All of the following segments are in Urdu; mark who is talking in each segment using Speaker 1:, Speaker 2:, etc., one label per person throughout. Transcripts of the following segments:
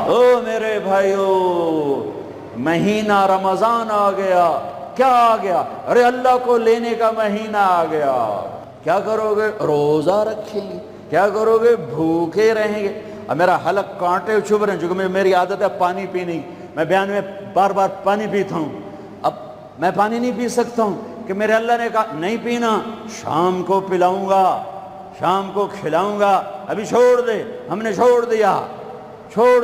Speaker 1: او میرے بھائیو، مہینہ رمضان آ گیا. کیا آ گیا؟ ارے اللہ کو لینے کا مہینہ آ گیا. کیا کرو گے؟ روزہ رکھیں گے. کیا کرو گے؟ بھوکے رہیں گے. اب میرا حلق کانٹے چبھ رہے ہیں چونکہ میری عادت ہے پانی پینے کی. میں بیان میں بار بار پانی پیتا ہوں. اب میں پانی نہیں پی سکتا ہوں کہ میرے اللہ نے کہا نہیں پینا، شام کو پلاؤں گا، شام کو کھلاؤں گا. ابھی چھوڑ دے. ہم نے چھوڑ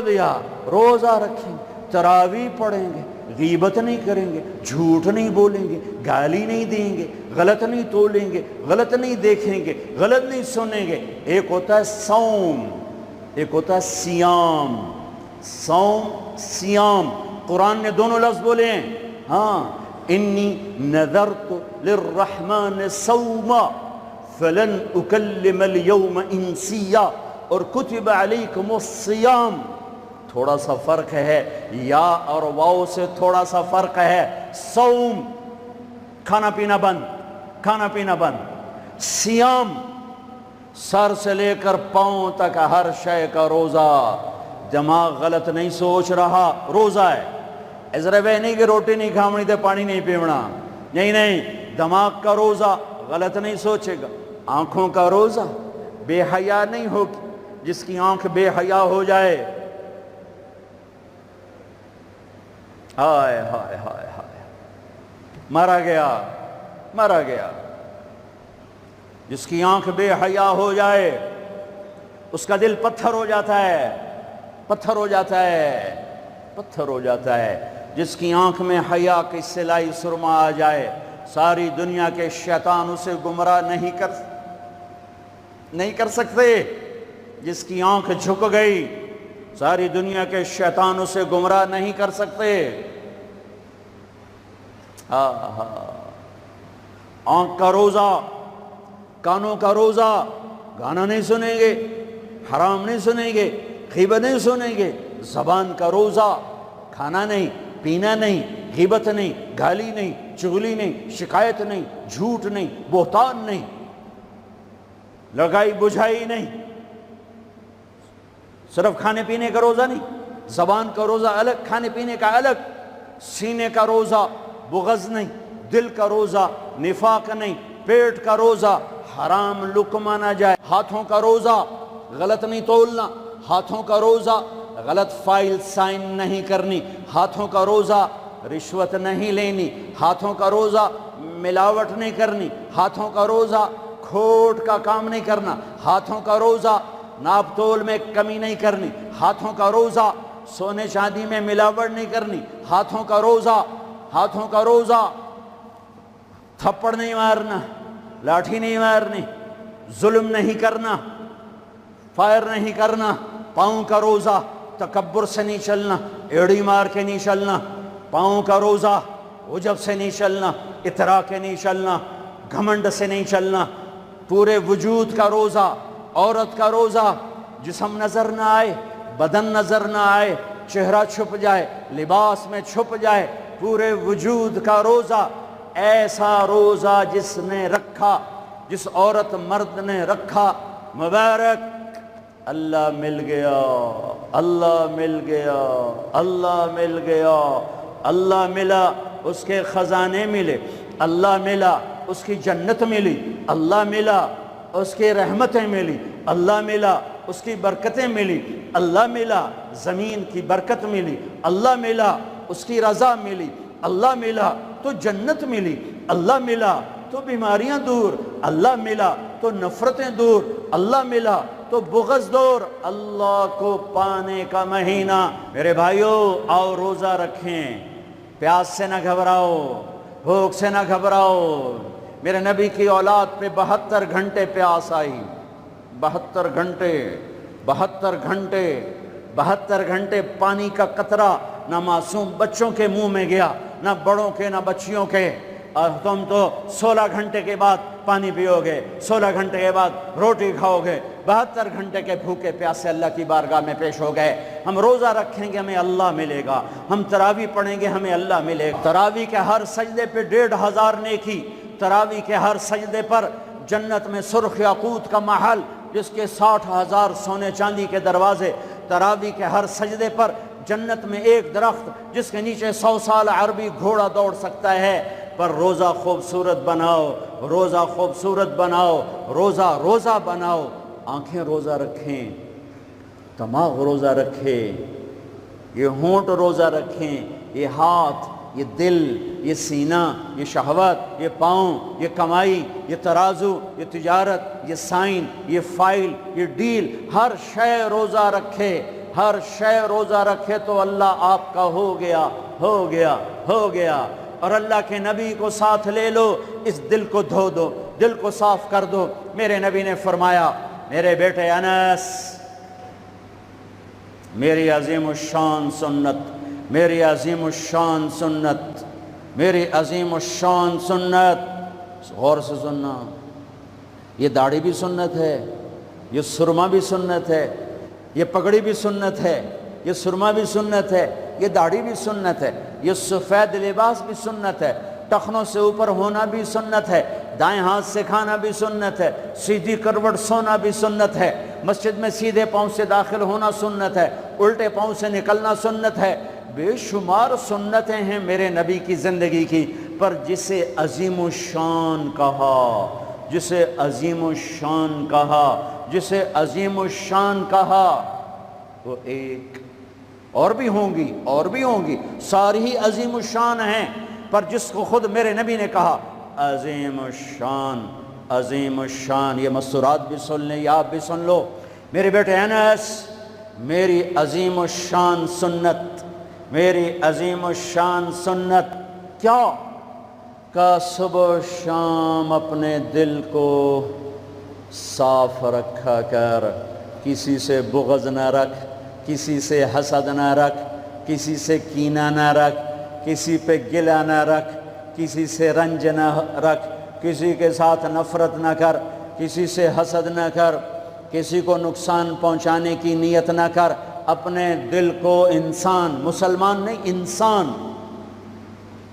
Speaker 1: دیا. روزہ رکھیں، تراویح پڑھیں گے، غیبت نہیں کریں گے، جھوٹ نہیں بولیں گے، گالی نہیں دیں گے، غلط نہیں تولیں گے، غلط نہیں دیکھیں گے، غلط نہیں سنیں گے. ایک ہوتا ہے صوم، ایک ہوتا ہے سیام. صوم سیام، قرآن نے دونوں لفظ بولے ہیں. ہاں، انی نذرت للرحمن صوما فلن اکلم اليوم انسیا، اور کتب علیکم الصیام. تھوڑا سا فرق ہے، یا اور واو سے تھوڑا سا فرق ہے. صوم کھانا پینا بند. سیام سر سے لے کر پاؤں تک ہر شے کا روزہ. دماغ غلط نہیں سوچ رہا، روزہ ہے. ازرے وہ نہیں کہ روٹی نہیں کھاونی تے پانی نہیں پیونا. نہیں، دماغ کا روزہ غلط نہیں سوچے گا. آنکھوں کا روزہ، بے حیا نہیں ہوگی. جس کی آنکھ بے حیا ہو جائے، ہائے ہائے ہائے ہائے، مرا گیا. جس کی آنکھ بے حیا ہو جائے اس کا دل پتھر ہو جاتا ہے. جس کی آنکھ میں حیا کی سلائی سرما آ جائے، ساری دنیا کے شیطان اسے گمراہ نہیں کر سکتے. جس کی آنکھ جھک گئی، ساری دنیا کے شیطان اسے گمراہ نہیں کر سکتے. آنکھ کا روزہ، کانوں کا روزہ، گانا نہیں سنیں گے، حرام نہیں سنیں گے، غیبت نہیں سنیں گے. زبان کا روزہ، کھانا نہیں، پینا نہیں، غیبت نہیں، گالی نہیں، چغلی نہیں، شکایت نہیں، جھوٹ نہیں، بہتان نہیں، لگائی بجھائی نہیں. صرف کھانے پینے کا روزہ نہیں، زبان کا روزہ الگ، کھانے پینے کا الگ. سینے کا روزہ، بغض نہیں. دل کا روزہ، نفاق نہیں. پیٹ کا روزہ، حرام لقمہ نہ جائے. ہاتھوں کا روزہ، غلط نہیں تولنا. ہاتھوں کا روزہ، غلط فائل سائن نہیں کرنی. ہاتھوں کا روزہ، رشوت نہیں لینی. ہاتھوں کا روزہ، ملاوٹ نہیں کرنی. ہاتھوں کا روزہ، کھوٹ کا کام نہیں کرنا. ہاتھوں کا روزہ، ناپ تول میں کمی نہیں کرنی. ہاتھوں کا روزہ، سونے چاندی میں ملاوٹ نہیں کرنی. ہاتھوں کا روزہ، تھپڑ نہیں مارنا، لاٹھی نہیں مارنی، ظلم نہیں کرنا، فائر نہیں کرنا. پاؤں کا روزہ، تکبر سے نہیں چلنا، ایڑی مار کے نہیں چلنا. پاؤں کا روزہ، عجب سے نہیں چلنا، اترا کے نہیں چلنا، گھمنڈ سے نہیں چلنا. پورے وجود کا روزہ. عورت کا روزہ، جسم نظر نہ آئے، بدن نظر نہ آئے، چہرہ چھپ جائے، لباس میں چھپ جائے. پورے وجود کا روزہ. ایسا روزہ جس عورت مرد نے رکھا، مبارک. اللہ مل گیا. اللہ ملا، اس کے خزانے ملے. اللہ ملا، اس کی جنت ملی. اللہ ملا، اس کی رحمتیں ملی. اللہ ملا، اس کی برکتیں ملی. اللہ ملا، زمین کی برکت ملی. اللہ ملا، اس کی رضا ملی. اللہ ملا تو جنت ملی. اللہ ملا تو بیماریاں دور. اللہ ملا تو نفرتیں دور. اللہ ملا تو بغض دور. اللہ کو پانے کا مہینہ. میرے بھائیو، آؤ روزہ رکھیں. پیاس سے نہ گھبراؤ، بھوک سے نہ گھبراؤ. میرے نبی کی اولاد پہ 72 گھنٹے پیاس آئی. 72 گھنٹے پانی کا قطرہ نہ معصوم بچوں کے منہ میں گیا، نہ بڑوں کے، نہ بچیوں کے. اور تم تو 16 گھنٹے کے بعد پانی پیو گے، 16 گھنٹے کے بعد روٹی کھاؤ گے. 72 گھنٹے کے بھوکے پیاسے اللہ کی بارگاہ میں پیش ہو گئے. ہم روزہ رکھیں گے، ہمیں اللہ ملے گا. ہم تراویح پڑھیں گے، ہمیں اللہ ملے گا. تراویح کے ہر سجدے پہ 1500 نیکی. تراویح کے ہر سجدے پر جنت میں سرخ یاقوت کا محل، جس کے 60,000 سونے چاندی کے دروازے. تراوی کے ہر سجدے پر جنت میں ایک درخت جس کے نیچے 100 سال عربی گھوڑا دوڑ سکتا ہے، پر روزہ خوبصورت بناؤ، روزہ خوبصورت بناؤ، روزہ بناؤ، آنکھیں روزہ رکھیں، دماغ روزہ رکھے، یہ ہونٹ روزہ رکھیں، یہ ہاتھ، یہ دل، یہ سینہ، یہ شہوت، یہ پاؤں، یہ کمائی، یہ ترازو، یہ تجارت، یہ سائن، یہ فائل، یہ ڈیل، ہر شے روزہ رکھے، ہر شے روزہ رکھے تو اللہ آپ کا ہو گیا، ہو گیا، ہو گیا۔ اور اللہ کے نبی کو ساتھ لے لو، اس دل کو دھو دو، دل کو صاف کر دو۔ میرے نبی نے فرمایا، میرے بیٹے انس، میری عظیم الشان سنت، میری عظیم الشان سنت، میری عظیم الشان سنت، غور سے سننا، یہ داڑھی بھی سنت ہے، یہ سرما بھی سنت ہے، یہ پگڑی بھی سنت ہے، یہ سرما بھی سنت ہے، یہ داڑھی بھی سنت ہے، یہ سفید لباس بھی سنت ہے، ٹخنوں سے اوپر ہونا بھی سنت ہے، دائیں ہاتھ سے کھانا بھی سنت ہے، سیدھی کروٹ سونا بھی سنت ہے، مسجد میں سیدھے پاؤں سے داخل ہونا سنت ہے، الٹے پاؤں سے نکلنا سنت ہے۔ بے شمار سنتیں ہیں میرے نبی کی زندگی کی، پر جسے عظیم الشان کہا، جسے عظیم الشان کہا، جسے عظیم الشان کہا، وہ ایک اور بھی ہوں گی، اور بھی ہوں گی، ساری ہی عظیم الشان ہیں، پر جس کو خود میرے نبی نے کہا عظیم الشان، عظیم الشان، یہ مستورات بھی سن لیں، یا آپ بھی سن لو، میرے بیٹے انس، میری عظیم الشان سنت، میری عظیم الشان سنت کیا؟ کہ صبح و شام اپنے دل کو صاف رکھا کر، کسی سے بغض نہ رکھ، کسی سے حسد نہ رکھ، کسی سے کینہ نہ رکھ، کسی پہ گلہ نہ رکھ، کسی سے رنج نہ رکھ، کسی کے ساتھ نفرت نہ کر، کسی سے حسد نہ کر، کسی کو نقصان پہنچانے کی نیت نہ کر، اپنے دل کو انسان، مسلمان نہیں انسان،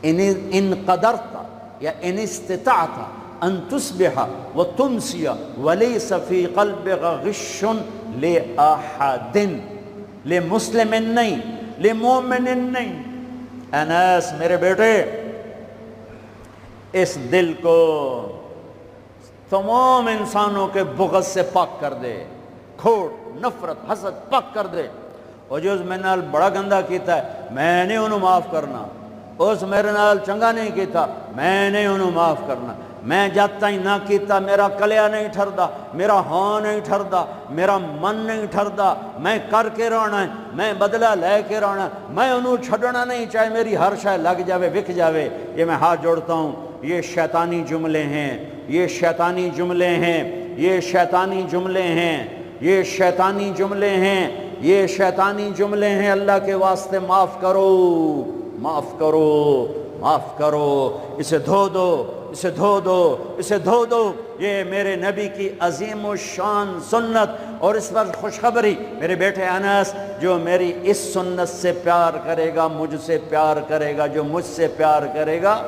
Speaker 1: ان قدرت یا ان استطاعت ان تصبح وتمسی ولیس فی قلبک غش لأحد، لمسلم نہیں، لمومن نہیں۔ انس میرے بیٹے، اس دل کو تمام انسانوں کے بغض سے پاک کر دے، کھوٹ، نفرت، حسد پاک کر دے۔ اور جو اس میرے نال بڑا گندہ کیتا ہے میں نے انہوں معاف کرنا، اس میرے نال چنگا نہیں کیتا میں نے انہوں معاف کرنا، میں جب تائیں نہ کیتا میرا کلیا نہیں ٹھردا، میرا ہاں نہیں ٹھردا، میرا من نہیں ٹھردا، میں کر کے رہنا ہے، میں بدلہ لے کے رہنا ہے، میں انہوں چھڑنا نہیں، چاہے میری ہر شے لگ جاوے، وک جاوے۔ یہ میں ہاتھ جوڑتا ہوں، یہ شیطانی جملے ہیں، یہ شیطانی جملے ہیں، یہ شیطانی جملے ہیں، یہ شیطانی جملے ہیں، یہ شیطانی جملے ہیں۔ اللہ کے واسطے معاف کرو، معاف کرو، معاف کرو، اسے دھو دو، اسے دھو دو، اسے دھو دو۔ یہ میرے نبی کی عظیم الشان سنت، اور اس پر خوشخبری میرے بیٹے انس، جو میری اس سنت سے پیار کرے گا مجھ سے پیار کرے گا، جو مجھ سے پیار کرے گا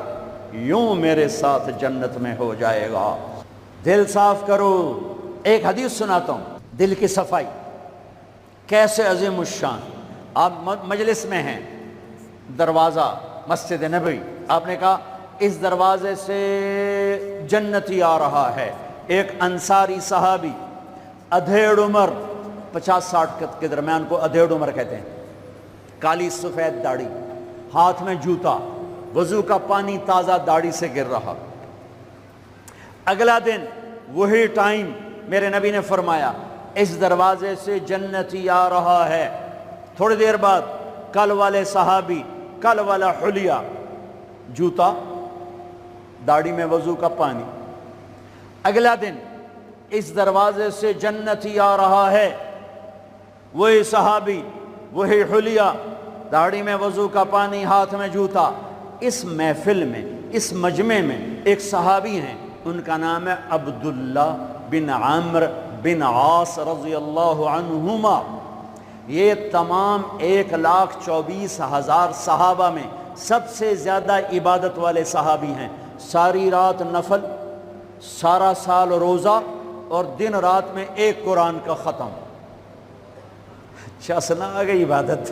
Speaker 1: یوں میرے ساتھ جنت میں ہو جائے گا۔ دل صاف کرو۔ ایک حدیث سناتا ہوں، دل کی صفائی کیسے عظیم الشان۔ آپ مجلس میں ہیں، دروازہ مسجد نبوی، آپ نے کہا اس دروازے سے جنتی آ رہا ہے۔ ایک انصاری صحابی، ادھیڑ عمر، 50-60 کے درمیان کو ادھیڑ عمر کہتے ہیں، کالی سفید داڑھی، ہاتھ میں جوتا، وضو کا پانی تازہ داڑھی سے گر رہا۔ اگلا دن وہی ٹائم میرے نبی نے فرمایا اس دروازے سے جنتی آ رہا ہے۔ تھوڑی دیر بعد کل والے صحابی، کل والا حلیہ، جوتا، داڑھی میں وضو کا پانی۔ اگلا دن اس دروازے سے جنتی آ رہا ہے، وہی صحابی، وہی حلیہ، داڑھی میں وضو کا پانی، ہاتھ میں جوتا۔ اس محفل میں، اس مجمع میں ایک صحابی ہیں، ان کا نام ہے عبداللہ بن عمرو بن عاص رضی اللہ عنہما۔ یہ تمام 1,24,000 صحابہ میں سب سے زیادہ عبادت والے صحابی ہیں۔ ساری رات نفل، سارا سال روزہ، اور دن رات میں ایک قرآن کا ختم۔ چسنا آ گئی عبادت.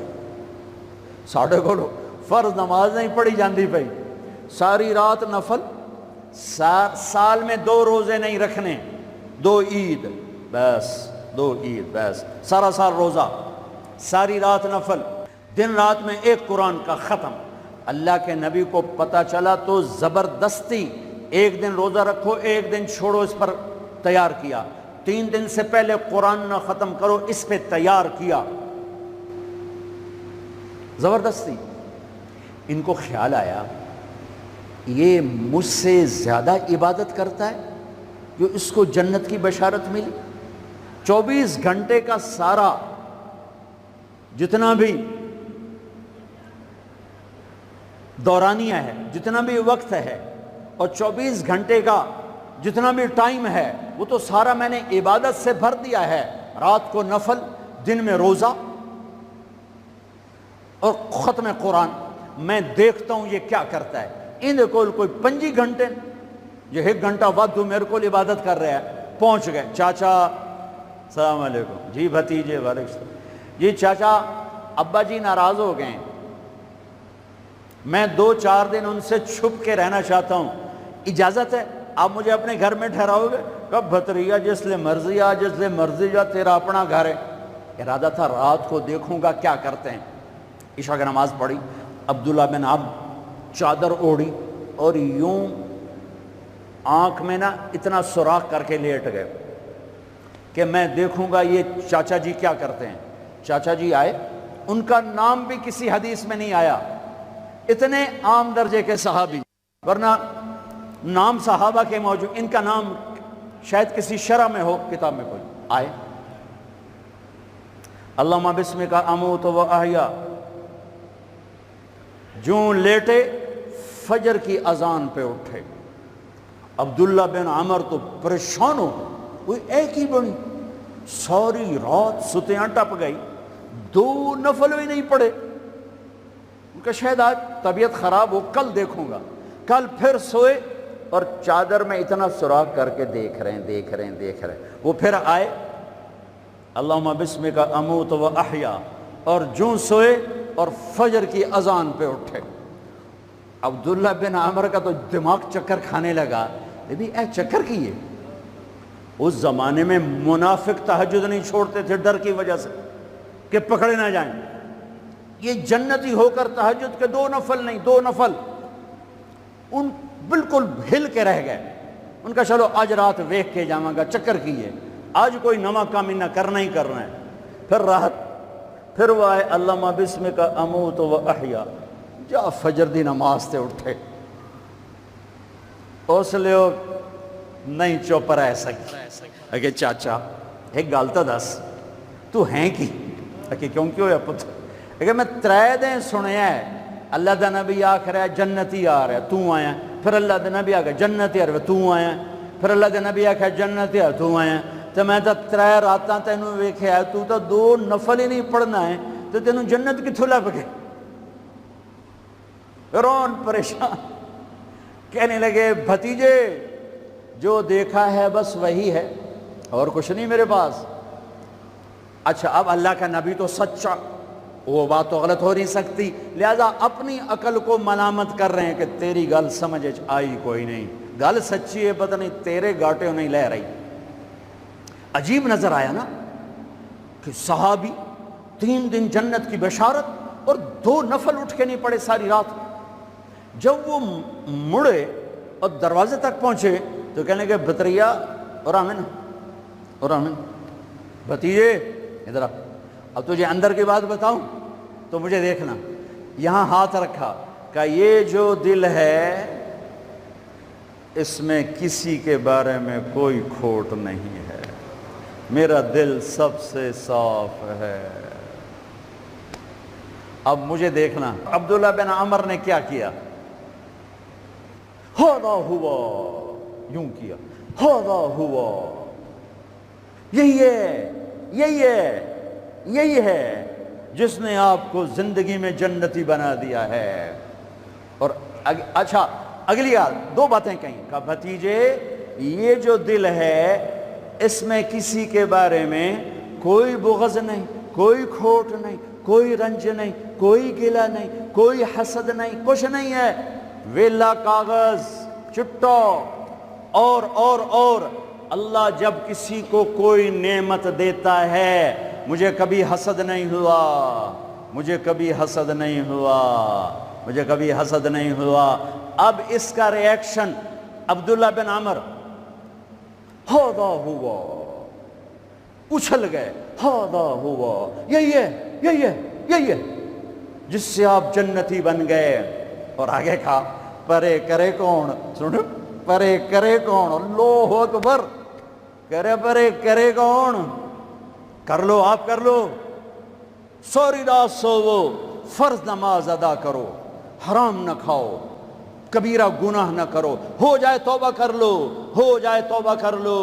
Speaker 1: ساڑھے کو فرض نماز نہیں پڑھی جاندی پئی, ساری رات نفل, سال میں 2 روزے نہیں رکھنے, 2 عید بس, 2 عید بس, سارا سال روزہ, ساری رات نفل, دن رات میں 1 قرآن کا ختم. اللہ کے نبی کو پتہ چلا تو زبردستی 1 دن روزہ رکھو 1 دن چھوڑو اس پر تیار کیا. 3 دن سے پہلے قرآن نہ ختم کرو اس پہ تیار کیا, زبردستی. ان کو خیال آیا یہ مجھ سے زیادہ عبادت کرتا ہے جو اس کو جنت کی بشارت ملی. 24 گھنٹے کا سارا جتنا بھی دورانیہ ہے, جتنا بھی وقت ہے, اور 24 گھنٹے کا جتنا بھی ٹائم ہے, وہ تو سارا میں نے عبادت سے بھر دیا ہے. رات کو نفل, دن میں روزہ اور ختم قرآن. میں دیکھتا ہوں یہ کیا کرتا ہے. ان کو کوئی 25 گھنٹے, یہ 1 گھنٹہ وقت میرے کو عبادت کر رہا ہے. پہنچ گئے, چاچا السلام علیکم, جی بھتیجے وعلیکم السلام, جی چاچا ابا جی ناراض ہو گئے, میں 2-4 دن ان سے چھپ کے رہنا چاہتا ہوں, اجازت ہے آپ مجھے اپنے گھر میں ٹھہراؤ گے؟ کب بھتریا جس لئے مرضی آ, جس لئے مرضی جا, تیرا اپنا گھر ہے. ارادہ تھا رات کو دیکھوں گا کیا کرتے ہیں. عشاء کی نماز پڑھی, عبداللہ بن عمرو چادر اوڑھی اور یوں آنکھ میں نا اتنا سوراخ کر کے لیٹ گئے کہ میں دیکھوں گا یہ چاچا جی کیا کرتے ہیں. چاچا جی آئے, ان کا نام بھی کسی حدیث میں نہیں آیا, اتنے عام درجے کے صحابی, ورنہ نام صحابہ کے موجود, ان کا نام شاید کسی شرح میں ہو, کتاب میں کوئی. آئے, اللہم بسمک اموت و احیا, جوں لیٹے فجر کی اذان پہ اٹھے. عبداللہ بن عمر تو پریشان ہو, کوئی ایک ہی بنی, ساری رات ستیاں ٹپ گئی, 2 نفل بھی نہیں پڑے. ان کا شاید آج طبیعت خراب ہو, کل دیکھوں گا. کل پھر سوئے اور چادر میں اتنا سوراخ کر کے دیکھ رہے ہیں. وہ پھر آئے, اللہم بسمک اموت و احیا, اور جوں سوئے اور فجر کی اذان پہ اٹھے. عبداللہ بن عمر کا تو دماغ چکر کھانے لگا, بھی اے چکر کیے. اس زمانے میں منافق تہجد نہیں چھوڑتے تھے ڈر کی وجہ سے کہ پکڑے نہ جائیں. یہ جنتی ہو کر تہجد کے 2 نفل نہیں, 2 نفل ان بالکل ہل کے رہ گئے. ان کا چلو آج رات ویکھ کے جاواں گا, چکر کیے, آج کوئی نواں کام نہ کرنا ہی کرنا ہے. پھر رات, پھر وہ آئے, اللہم بسمک اموت و احیا, جا فجر دی نماز تے اٹھے. اس لیے نہیں چپ رہ سکتے. اگے چاچا ایک گل تو دس, تو ہیں کی؟ اگے کیوں ہویا پتر؟ اگے میں 3 دن سنیا ہے اللہ دا نبی آکھ رہا ہے جنتی آ رہا ہے, تو آیا. پھر اللہ دا نبی آکھ جنتی آ رہا ہے, تو آیا. پھر اللہ دا نبی آکھ جنتی آ, تو آیا. تو میں تو 3 راتاں تینوں ویکھیا ہے, تو 2 نفل ہی نہیں پڑھنا ہے, تو تینوں جنت کتھوں لب گئے؟ رون پریشان, کہنے لگے بھتیجے جو دیکھا ہے بس وہی ہے, اور کچھ نہیں میرے پاس. اچھا اب اللہ کا نبی تو سچا, وہ بات تو غلط ہو نہیں سکتی, لہذا اپنی عقل کو ملامت کر رہے ہیں کہ تیری گل سمجھ آئی کوئی نہیں, گل سچی ہے پتہ نہیں تیرے گاٹے نہیں لے رہی. عجیب نظر آیا نا کہ صحابی 3 دن جنت کی بشارت اور 2 نفل اٹھ کے نہیں پڑے ساری رات. جب وہ مڑے اور دروازے تک پہنچے تو کہنے لگے بھتریا اور آمن, بھتیجے ادھر آ, اب تجھے اندر کی بات بتاؤں تو مجھے دیکھنا. یہاں ہاتھ رکھا, کہ یہ جو دل ہے اس میں کسی کے بارے میں کوئی کھوٹ نہیں ہے, میرا دل سب سے صاف ہے. اب مجھے دیکھنا عبداللہ بن عمر نے کیا کیا. ہاذا ہوا, یوں کیا, ہاذا ہوا, یہی ہے جس نے آپ کو زندگی میں جنتی بنا دیا ہے. اور اچھا اگلی 2 باتیں کہیں, کہ بھتیجے یہ جو دل ہے اس میں کسی کے بارے میں کوئی بغض نہیں, کوئی کھوٹ نہیں، کوئی رنج نہیں، کوئی گلہ نہیں، کوئی حسد نہیں، کچھ نہیں ہے، ویلا کاغذ چٹا۔ اور اللہ جب کسی کو کوئی نعمت دیتا ہے، مجھے کبھی حسد نہیں ہوا، مجھے کبھی حسد نہیں ہوا، مجھے کبھی حسد نہیں ہوا۔ اب اس کا ری ایکشن عبداللہ بن عمر، ہاذا ہوا، اچھل گئے، ہاذا ہوا، یہی ہے جس سے آپ جنتی بن گئے۔ اور آگے کہا پرے کرے کون، سنو، پرے کرے کون، اللہ اکبر، کرے پرے کرے کون، کر لو آپ، کر لو، سوری رات سوو، فرض نماز ادا کرو، حرام نہ کھاؤ، کبیرہ گناہ نہ کرو، ہو جائے توبہ کر لو، ہو جائے توبہ کر لو۔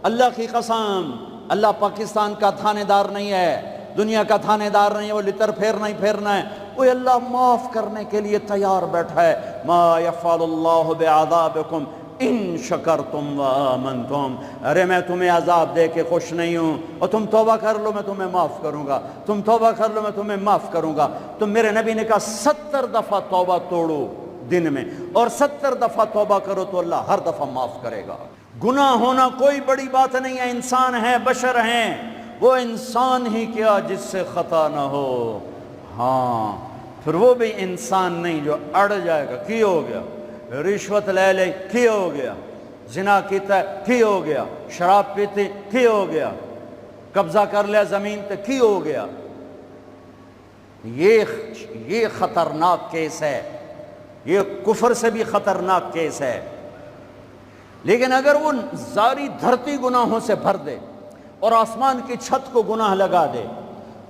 Speaker 1: اللہ کی قسم، اللہ پاکستان کا تھانے دار نہیں ہے، دنیا کا تھانے دار نہیں ہے، وہ لتر پھیرنا ہی پھیرنا ہے، وہ اللہ معاف کرنے کے لیے تیار بیٹھا ہے۔ ما یفعل اللہ بعذابکم ان شکرتم وآمنتم، ارے میں تمہیں عذاب دے کے خوش نہیں ہوں، اور تم توبہ کر لو میں تمہیں معاف کروں گا، تم توبہ کر لو میں تمہیں معاف کروں گا۔ تو میرے نبی نے کہا 70 دفعہ توبہ توڑو دن میں، اور 70 دفعہ توبہ کرو تو اللہ ہر دفعہ معاف کرے گا۔ گناہ ہونا کوئی بڑی بات نہیں ہے، انسان ہیں، بشر ہیں، وہ انسان ہی کیا جس سے خطا نہ ہو، ہاں پھر وہ بھی انسان نہیں جو اڑ جائے گا، کی ہو گیا، رشوت لے لے کی ہو گیا، زنا کیتا ہے کی ہو گیا، شراب پیتے کی ہو گیا، قبضہ کر لیا زمین تے کی ہو گیا۔ یہ خطرناک کیس ہے، یہ کفر سے بھی خطرناک کیس ہے۔ لیکن اگر وہ ساری دھرتی گناہوں سے بھر دے اور آسمان کی چھت کو گناہ لگا دے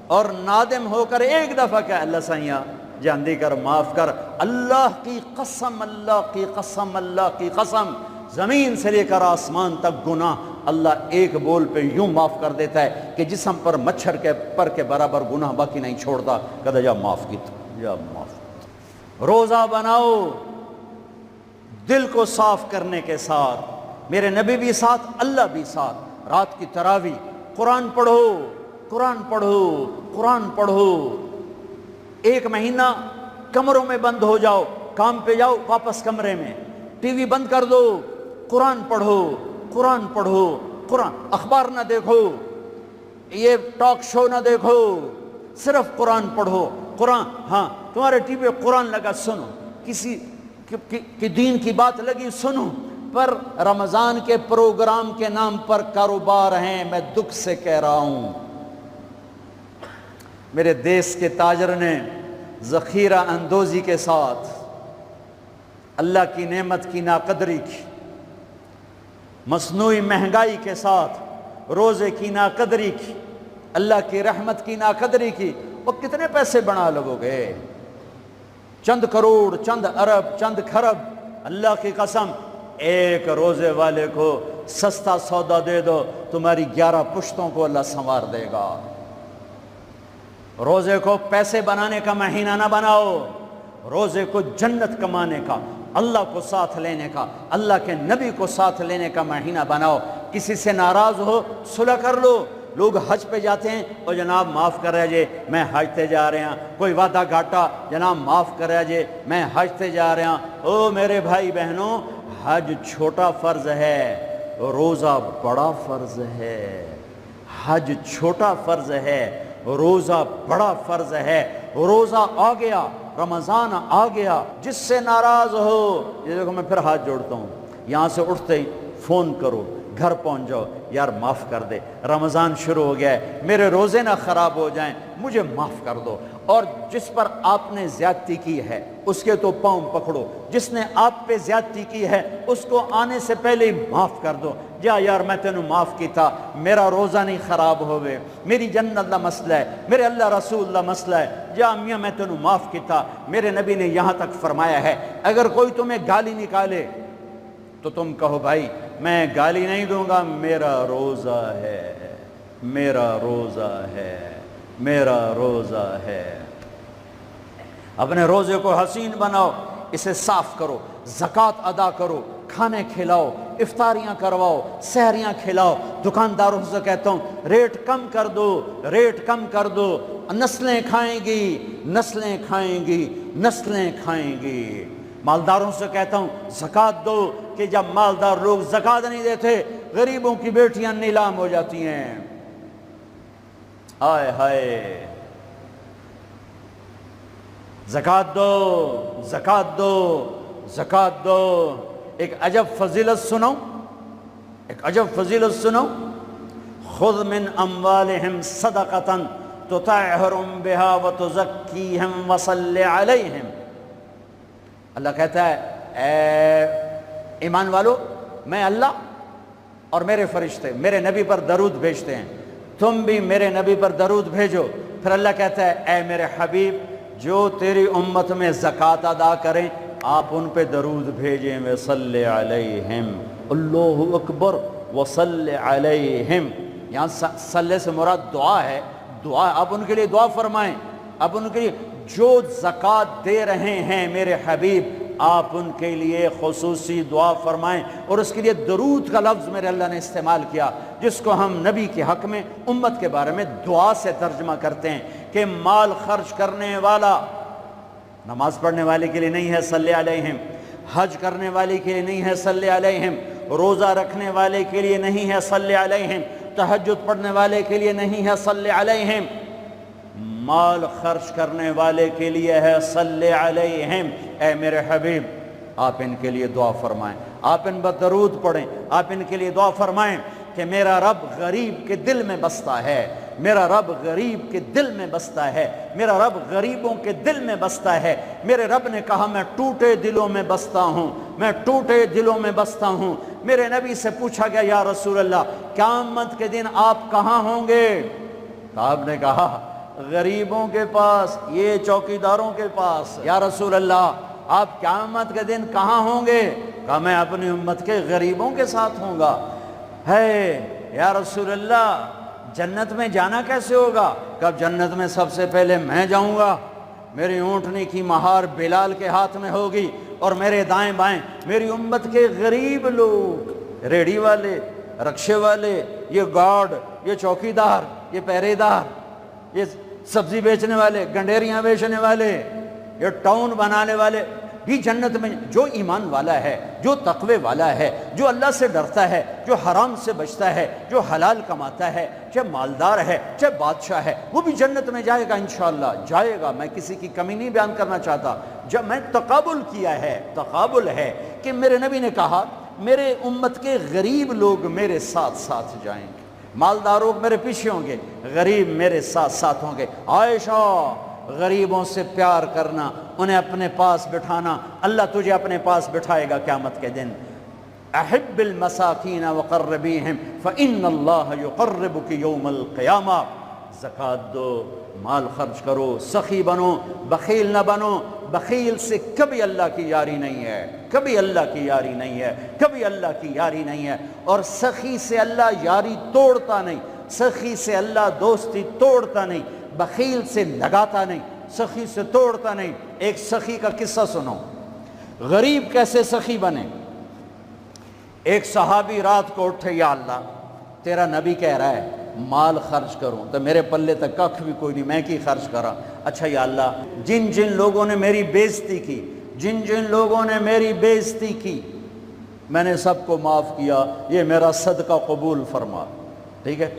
Speaker 1: اور نادم ہو کر ایک دفعہ کہ اللہ سائیاں جاندی کر، معاف کر، اللہ کی قسم، اللہ کی قسم، اللہ کی قسم، زمین سے لے کر آسمان تک گناہ اللہ ایک بول پہ یوں معاف کر دیتا ہے کہ جسم پر مچھر کے پر کے برابر گناہ باقی نہیں چھوڑتا، کہتا جا معاف کی، جا معاف۔ روزہ بناؤ دل کو صاف کرنے کے ساتھ، میرے نبی بھی ساتھ، اللہ بھی ساتھ، رات کی تراویح، قرآن پڑھو، قرآن پڑھو، قرآن پڑھو، ایک مہینہ کمروں میں بند ہو جاؤ، کام پہ جاؤ واپس کمرے میں، ٹی وی بند کر دو، قرآن پڑھو، قرآن پڑھو، قرآن، اخبار نہ دیکھو، یہ ٹاک شو نہ دیکھو، صرف قرآن پڑھو، قرآن، ہاں تمہارے ٹی وی قرآن لگا سنو، کسی کی دین کی بات لگی سنو، پر رمضان کے پروگرام کے نام پر کاروبار ہیں، میں دکھ سے کہہ رہا ہوں۔ میرے دیس کے تاجر نے ذخیرہ اندوزی کے ساتھ اللہ کی نعمت کی ناقدری کی، مصنوعی مہنگائی کے ساتھ روزے کی ناقدری کی، اللہ کی رحمت کی ناقدری کی، وہ کتنے پیسے بنا لگو گے، چند کروڑ، چند ارب، چند کھرب، اللہ کی قسم ایک روزے والے کو سستا سودا دے دو، تمہاری 11 پشتوں کو اللہ سنوار دے گا۔ روزے کو پیسے بنانے کا مہینہ نہ بناؤ، روزے کو جنت کمانے کا، اللہ کو ساتھ لینے کا، اللہ کے نبی کو ساتھ لینے کا مہینہ بناؤ۔ کسی سے ناراض ہو صلح کر لو، لوگ حج پہ جاتے ہیں، او جناب معاف کر رہے جے میں حج تے جا رہے ہیں، کوئی وعدہ گھاٹا، جناب معاف کر رہے جے میں حج تے جا رہے ہیں۔ او میرے بھائی بہنوں، حج چھوٹا فرض ہے، روزہ بڑا فرض ہے، حج چھوٹا فرض ہے، روزہ بڑا فرض ہے۔ روزہ آ گیا، رمضان آ گیا، جس سے ناراض ہو، یہ دیکھو میں پھر ہاتھ جوڑتا ہوں، یہاں سے اٹھتے ہی فون کرو، گھر پہنچ جاؤ، یار معاف کر دے، رمضان شروع ہو گیا ہے، میرے روزے نہ خراب ہو جائیں، مجھے معاف کر دو۔ اور جس پر آپ نے زیادتی کی ہے اس کے تو پاؤں پکڑو، جس نے آپ پہ زیادتی کی ہے اس کو آنے سے پہلے ہی معاف کر دو، جا یار میں تینوں معاف کیتا، میرا روزہ نہیں خراب ہوئے، میری جنت دا مسئلہ ہے، میرے اللہ رسول دا مسئلہ ہے، جا میاں میں تینوں معاف کیتا۔ میرے نبی نے یہاں تک فرمایا ہے اگر کوئی تمہیں گالی نکالے تو تم کہو بھائی میں گالی نہیں دوں گا، میرا روزہ ہے، میرا روزہ ہے، میرا روزہ ہے۔ اپنے روزے کو حسین بناؤ، اسے صاف کرو، زکوٰۃ ادا کرو، کھانے کھلاؤ، افطاریاں کرواؤ، سحریاں کھلاؤ۔ دکانداروں سے کہتا ہوں ریٹ کم کر دو، ریٹ کم کر دو، نسلیں کھائیں گی، نسلیں کھائیں گی، نسلیں کھائیں گی۔ مالداروں سے کہتا ہوں زکوٰۃ دو، کہ جب مالدار لوگ زکوٰۃ نہیں دیتے غریبوں کی بیٹیاں نیلام ہو جاتی ہیں۔ ہائے ہائے، زکوٰۃ دو، زکوٰۃ دو، زکوٰۃ دو۔ ایک عجب فضیلت سنو، ایک عجب فضیلت سنو، خذ من اموالہم صدقۃ تطہرہم بہا وتزکیہم وصلی علیہم۔ اللہ کہتا ہے اے ایمان والو، میں اللہ اور میرے فرشتے میرے نبی پر درود بھیجتے ہیں، تم بھی میرے نبی پر درود بھیجو۔ پھر اللہ کہتا ہے اے میرے حبیب، جو تیری امت میں زکوٰۃ ادا کریں آپ ان پہ درود بھیجیں، وصلی علیہم، اللہ اکبر، وصلی علیہم۔ یہاں صلی سے مراد دعا ہے، دعا، آپ ان کے لیے دعا فرمائیں، آپ ان کے لیے جو زکوٰۃ دے رہے ہیں میرے حبیب آپ ان کے لیے خصوصی دعا فرمائیں۔ اور اس کے لیے درود کا لفظ میرے اللہ نے استعمال کیا، جس کو ہم نبی کے حق میں امت کے بارے میں دعا سے ترجمہ کرتے ہیں، کہ مال خرچ کرنے والا نماز پڑھنے والے کے لیے نہیں ہے صلی علیہم، حج کرنے والے کے لیے نہیں ہے صلی علیہم، روزہ رکھنے والے کے لیے نہیں ہے صلی علیہم، تہجد پڑھنے والے کے لیے نہیں ہے صلی علیہم، مال خرچ کرنے والے کے لیے ہے صلی علیہم۔ اے میرے حبیب آپ ان کے لیے دعا فرمائیں، آپ ان پر درود پڑھیں، آپ ان کے لیے دعا فرمائیں کہ میرا رب غریب کے دل میں بستا ہے، میرا رب غریب کے دل میں بستا ہے، میرا رب غریبوں کے دل میں بستا ہے۔ میرے رب نے کہا میں ٹوٹے دلوں میں بستا ہوں، میں ٹوٹے دلوں میں بستا ہوں۔ میرے نبی سے پوچھا گیا یا رسول اللہ قیامت کے دن آپ کہاں ہوں گے؟ تو آپ نے کہا غریبوں کے پاس، یہ چوکیداروں کے پاس۔ یا رسول اللہ آپ قیامت کے دن کہاں ہوں گے؟ کہا میں اپنی امت کے غریبوں کے ساتھ ہوں گا۔ ہے یا رسول اللہ جنت میں جانا کیسے ہوگا؟ کب جنت میں سب سے پہلے میں جاؤں گا، میری اونٹنی کی مہار بلال کے ہاتھ میں ہوگی، اور میرے دائیں بائیں میری امت کے غریب لوگ، ریڑھی والے، رکشے والے، یہ گارڈ، یہ چوکیدار، یہ پہرے دار، یہ سبزی بیچنے والے، گنڈیریاں بیچنے والے، یہ ٹاؤن بنانے والے بھی جنت میں۔ جو ایمان والا ہے، جو تقوی والا ہے، جو اللہ سے ڈرتا ہے، جو حرام سے بچتا ہے، جو حلال کماتا ہے، چاہے مالدار ہے چاہے بادشاہ ہے، وہ بھی جنت میں جائے گا انشاءاللہ، جائے گا۔ میں کسی کی کمی نہیں بیان کرنا چاہتا، جب میں تقابل کیا ہے، تقابل ہے کہ میرے نبی نے کہا میرے امت کے غریب لوگ میرے ساتھ ساتھ جائیں گے، مالدار لوگ میرے پیچھے ہوں گے، غریب میرے ساتھ ساتھ ہوں گے۔ عائشہ غریبوں سے پیار کرنا، انہیں اپنے پاس بٹھانا، اللہ تجھے اپنے پاس بٹھائے گا قیامت کے دن۔ احب المساکین وقربیہم فإن اللہ یقربک یوم القیامہ۔ زکوٰۃ دو، مال خرچ کرو، سخی بنو، بخیل نہ بنو۔ بخیل سے کبھی اللہ کی یاری نہیں ہے، کبھی اللہ کی یاری نہیں ہے، کبھی اللہ کی یاری نہیں ہے۔ اور سخی سے اللہ یاری توڑتا نہیں، سخی سے اللہ دوستی توڑتا نہیں، بخیل سے لگاتا نہیں، سخی سے توڑتا نہیں۔ ایک سخی کا قصہ سنو، غریب کیسے سخی بنے۔ ایک صحابی رات کو اٹھے، یا اللہ تیرا نبی کہہ رہا ہے مال خرچ کروں تو میرے پلے تک ککھ بھی کوئی نہیں، میں کی خرچ کرا۔ اچھا یا اللہ جن جن لوگوں نے میری بےزتی کی، جن جن لوگوں نے میری بےزتی کی میں نے سب کو معاف کیا، یہ میرا صدقہ قبول فرما۔ ٹھیک ہے،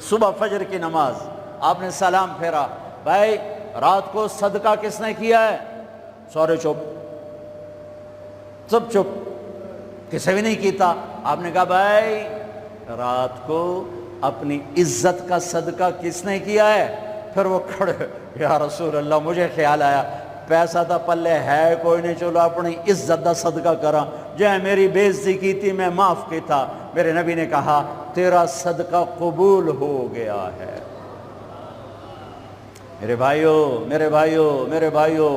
Speaker 1: صبح فجر کی نماز آپ نے سلام پھیرا، بھائی رات کو صدقہ کس نے کیا ہے؟ سارے چپ، سب چپ، کسی بھی نہیں کیتا۔ آپ نے کہا بھائی رات کو اپنی عزت کا صدقہ کس نے کیا ہے؟ پھر وہ کھڑے، یا رسول اللہ مجھے خیال آیا پیسہ تھا پلے ہے کوئی نہیں، چلو اپنی عزت دا صدقہ کرا، جے میری بےزتی کی تھی میں معاف کی تھا۔ میرے نبی نے کہا تیرا صدقہ قبول ہو گیا ہے۔ میرے بھائیو، میرے بھائیو، میرے بھائیو،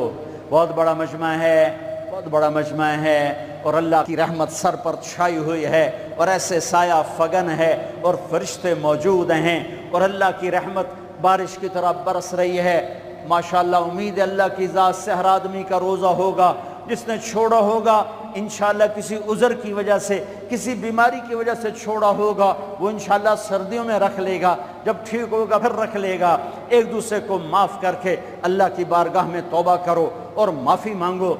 Speaker 1: بہت بڑا مجمع ہے، بہت بڑا مجمع ہے، اور اللہ کی رحمت سر پر چھائی ہوئی ہے، اور ایسے سایہ فگن ہے، اور فرشتے موجود ہیں، اور اللہ کی رحمت بارش کی طرح برس رہی ہے۔ ماشاءاللہ امید ہے اللہ کی ذات سے ہر آدمی کا روزہ ہوگا، جس نے چھوڑا ہوگا انشاءاللہ کسی عذر کی وجہ سے، کسی بیماری کی وجہ سے چھوڑا ہوگا، وہ انشاءاللہ سردیوں میں رکھ لے گا، جب ٹھیک ہوگا پھر رکھ لے گا۔ ایک دوسرے کو معاف کر کے اللہ کی بارگاہ میں توبہ کرو اور معافی مانگو۔